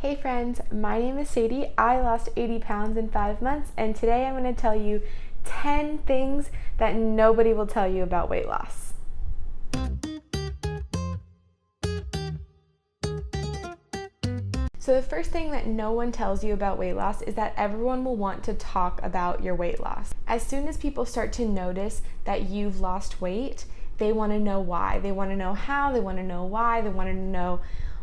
Hey friends, my name is Sadie. I lost 80 pounds in 5 months, and today I'm going to tell you 10 things that nobody will tell you about weight loss. So the first thing that no one tells you about weight loss is that everyone will want to talk about your weight loss. As soon as people start to notice that you've lost weight, they want to know why. They want to know how, they want to know why, they want to know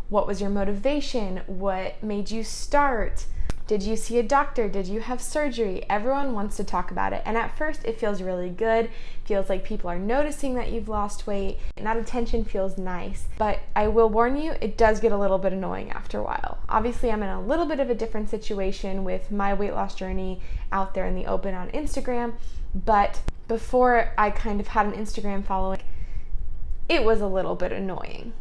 what was your motivation, what made you start, did you see a doctor, did you have surgery? Everyone wants to talk about it. And at first it feels really good, feels like people are noticing that you've lost weight, and that attention feels nice. But I will warn you, it does get a little bit annoying after a while. Obviously I'm in a little bit of a different situation with my weight loss journey out there in the open on Instagram, but before I kind of had an Instagram following, it was a little bit annoying.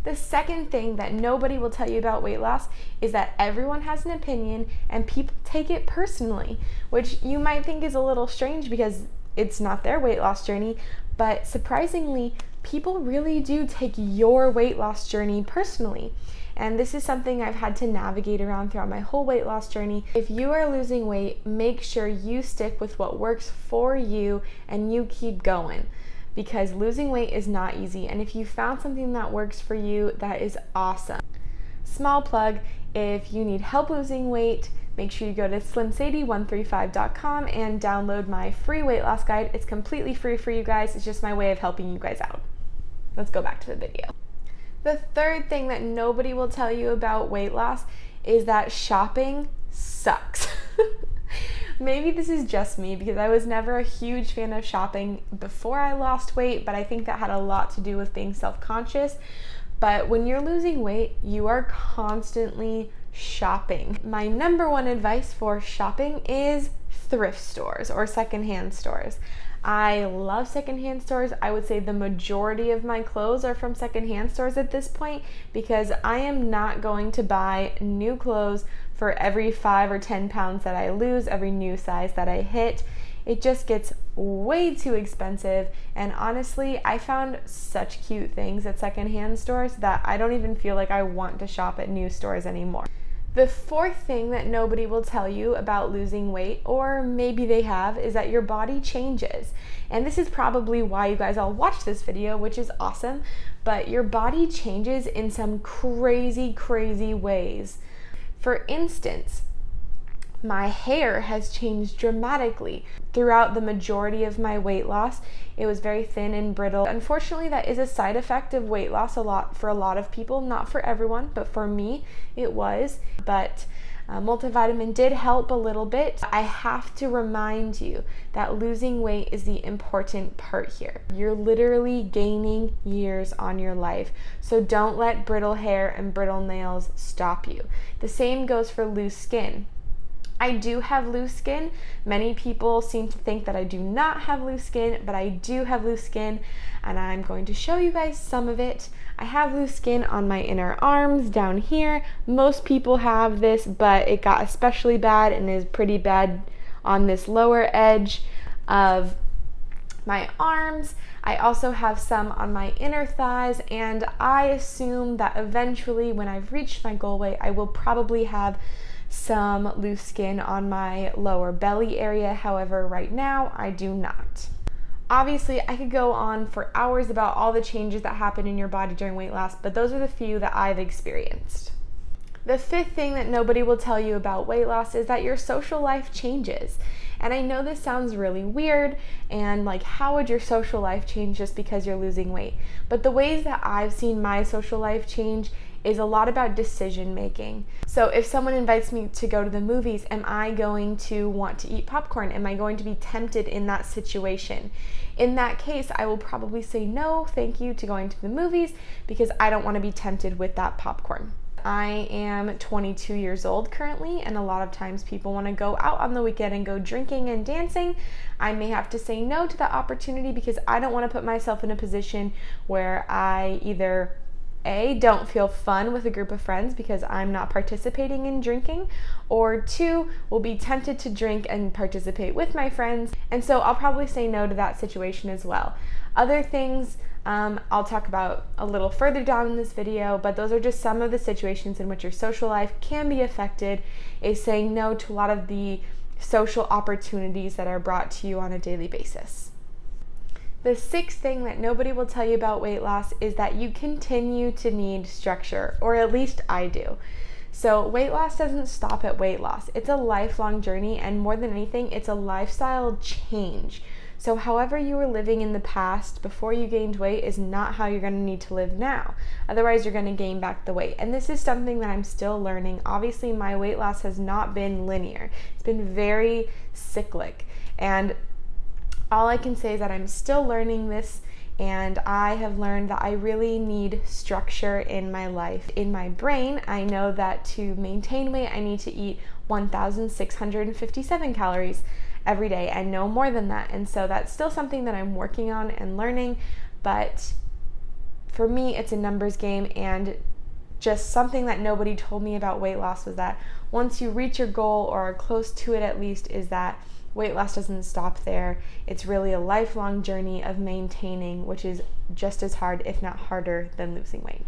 The second thing that nobody will tell you about weight loss is that everyone has an opinion and people take it personally, which you might think is a little strange because it's not their weight loss journey, but surprisingly, people really do take your weight loss journey personally. And this is something I've had to navigate around throughout my whole weight loss journey. If you are losing weight, make sure you stick with what works for you and you keep going. Because losing weight is not easy, and if you found something that works for you, that is awesome. Small plug, if you need help losing weight, make sure you go to slimsadie135.com and download my free weight loss guide. It's completely free for you guys. It's just my way of helping you guys out. Let's go back to the video. The third thing that nobody will tell you about weight loss is that shopping sucks. Maybe this is just me because I was never a huge fan of shopping before I lost weight, but I think that had a lot to do with being self-conscious. But when you're losing weight, you are constantly shopping. My number one advice for shopping is thrift stores or secondhand stores. I love secondhand stores. I would say the majority of my clothes are from secondhand stores at this point because I am not going to buy new clothes for every 5 or 10 pounds that I lose, every new size that I hit. It just gets way too expensive, and honestly, I found such cute things at secondhand stores that I don't even feel like I want to shop at new stores anymore. The fourth thing that nobody will tell you about losing weight, or maybe they have, is that your body changes. And this is probably why you guys all watch this video, which is awesome, but your body changes in some crazy, crazy ways. For instance, my hair has changed dramatically. Throughout the majority of my weight loss, it was very thin and brittle. Unfortunately, that is a side effect of weight loss for a lot of people, not for everyone, but for me, it was. But multivitamin did help a little bit. I have to remind you that losing weight is the important part here. You're literally gaining years on your life, so don't let brittle hair and brittle nails stop you. The same goes for loose skin. I do have loose skin. Many people seem to think that I do not have loose skin, but I do have loose skin, and I'm going to show you guys some of it. I have loose skin on my inner arms down here. Most people have this, but it got especially bad and is pretty bad on this lower edge of my arms. I also have some on my inner thighs, and I assume that eventually when I've reached my goal weight, I will probably have some loose skin on my lower belly area. However, right now I do not. Obviously, I could go on for hours about all the changes that happen in your body during weight loss, but those are the few that I've experienced. The fifth thing that nobody will tell you about weight loss is that your social life changes. And I know this sounds really weird and like, how would your social life change just because you're losing weight? But the ways that I've seen my social life change is a lot about decision making. So if someone invites me to go to the movies, am I going to want to eat popcorn? Am I going to be tempted in that situation? In that case, I will probably say no, thank you to going to the movies because I don't want to be tempted with that popcorn. I am 22 years old currently, and a lot of times people want to go out on the weekend and go drinking and dancing. I may have to say no to that opportunity because I don't want to put myself in a position where I either don't feel fun with a group of friends because I'm not participating in drinking, or 2, will be tempted to drink and participate with my friends, and so I'll probably say no to that situation as well. Other things I'll talk about a little further down in this video, but those are just some of the situations in which your social life can be affected, is saying no to a lot of the social opportunities that are brought to you on a daily basis. The sixth thing that nobody will tell you about weight loss is that you continue to need structure, or at least I do. So weight loss doesn't stop at weight loss. It's a lifelong journey, and more than anything, it's a lifestyle change. So however you were living in the past before you gained weight is not how you're going to need to live now. Otherwise, you're going to gain back the weight. And this is something that I'm still learning. Obviously, my weight loss has not been linear. It's been very cyclic. And all I can say is that I'm still learning this, and I have learned that I really need structure in my life. In my brain, I know that to maintain weight, I need to eat 1,657 calories every day and no more than that. And so that's still something that I'm working on and learning, but for me, it's a numbers game. And just something that nobody told me about weight loss was that once you reach your goal, or are close to it at least, is that weight loss doesn't stop there. It's really a lifelong journey of maintaining, which is just as hard, if not harder, than losing weight.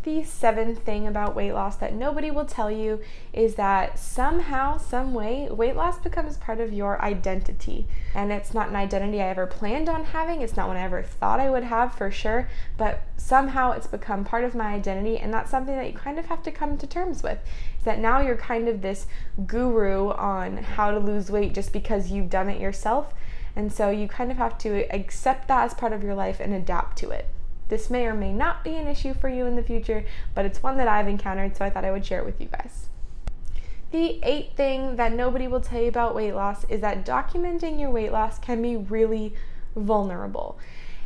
The seventh thing about weight loss that nobody will tell you is that somehow, some way, weight loss becomes part of your identity. And it's not an identity I ever planned on having. It's not one I ever thought I would have, for sure, but somehow it's become part of my identity, and that's something that you kind of have to come to terms with. Is that now you're kind of this guru on how to lose weight just because you've done it yourself, and so you kind of have to accept that as part of your life and adapt to it. This may or may not be an issue for you in the future, but it's one that I've encountered, so I thought I would share it with you guys. The eighth thing that nobody will tell you about weight loss is that documenting your weight loss can be really vulnerable.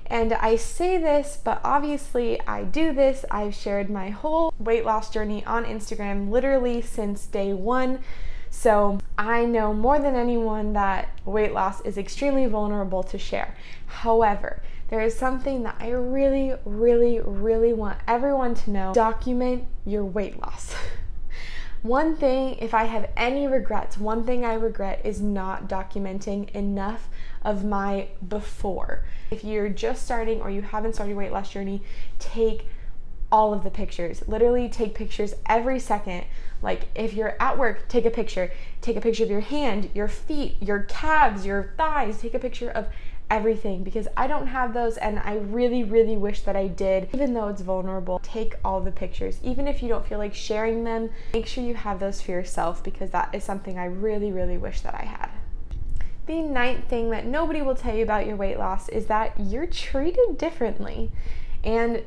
And I say this, but obviously I do this. I've shared my whole weight loss journey on Instagram literally since day one. So I know more than anyone that weight loss is extremely vulnerable to share. However, there is something that I really, really, really want everyone to know. Document your weight loss. One thing, if I have any regrets, one thing I regret is not documenting enough of my before. If you're just starting or you haven't started your weight loss journey, take all of the pictures. Literally take pictures every second. Like if you're at work, take a picture. Take a picture of your hand, your feet, your calves, your thighs. Take a picture of everything, because I don't have those, and I really, really wish that I did. Even though it's vulnerable, take all the pictures. Even if you don't feel like sharing them, make sure you have those for yourself, because that is something I really, really wish that I had. The ninth thing that nobody will tell you about your weight loss is that you're treated differently. And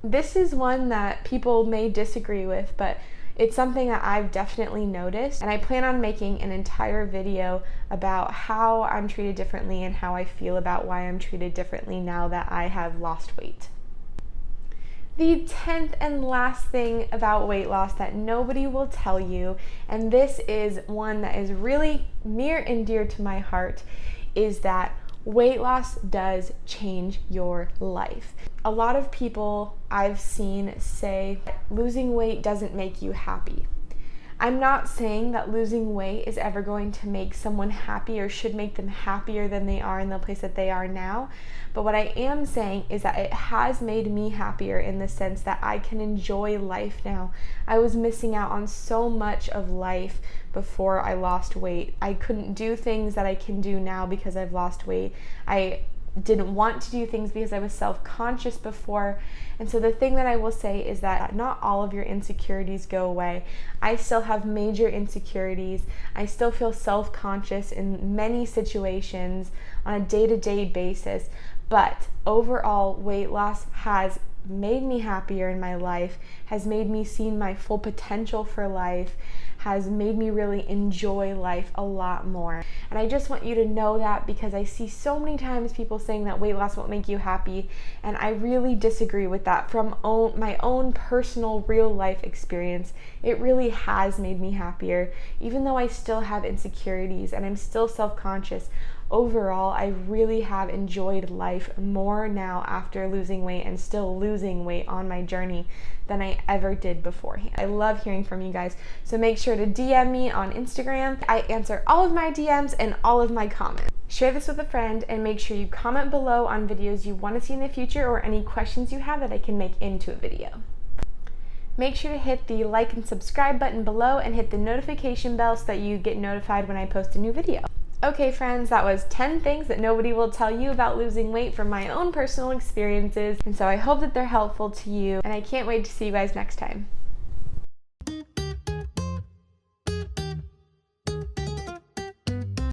this is one that people may disagree with, but it's something that I've definitely noticed, and I plan on making an entire video about how I'm treated differently and how I feel about why I'm treated differently now that I have lost weight. The 10th and last thing about weight loss that nobody will tell you, and this is one that is really near and dear to my heart, is that weight loss does change your life. A lot of people I've seen say losing weight doesn't make you happy. I'm not saying that losing weight is ever going to make someone happy or should make them happier than they are in the place that they are now. But what I am saying is that it has made me happier in the sense that I can enjoy life now. I was missing out on so much of life before I lost weight. I couldn't do things that I can do now because I've lost weight. I didn't want to do things because I was self-conscious before. And so the thing that I will say is that not all of your insecurities go away. I still have major insecurities. I still feel self-conscious in many situations on a day-to-day basis. But overall, weight loss has made me happier in my life, has made me see my full potential for life, has made me really enjoy life a lot more. And I just want you to know that, because I see so many times people saying that weight loss won't make you happy, and I really disagree with that. From my own personal real life experience, it really has made me happier. Even though I still have insecurities and I'm still self-conscious, overall, I really have enjoyed life more now after losing weight and still losing weight on my journey than I ever did beforehand. I love hearing from you guys, so make sure to DM me on Instagram. I answer all of my DMs and all of my comments. Share this with a friend and make sure you comment below on videos you want to see in the future or any questions you have that I can make into a video. Make sure to hit the like and subscribe button below and hit the notification bell so that you get notified when I post a new video. Okay friends, that was 10 things that nobody will tell you about losing weight from my own personal experiences, and so I hope that they're helpful to you, and I can't wait to see you guys next time.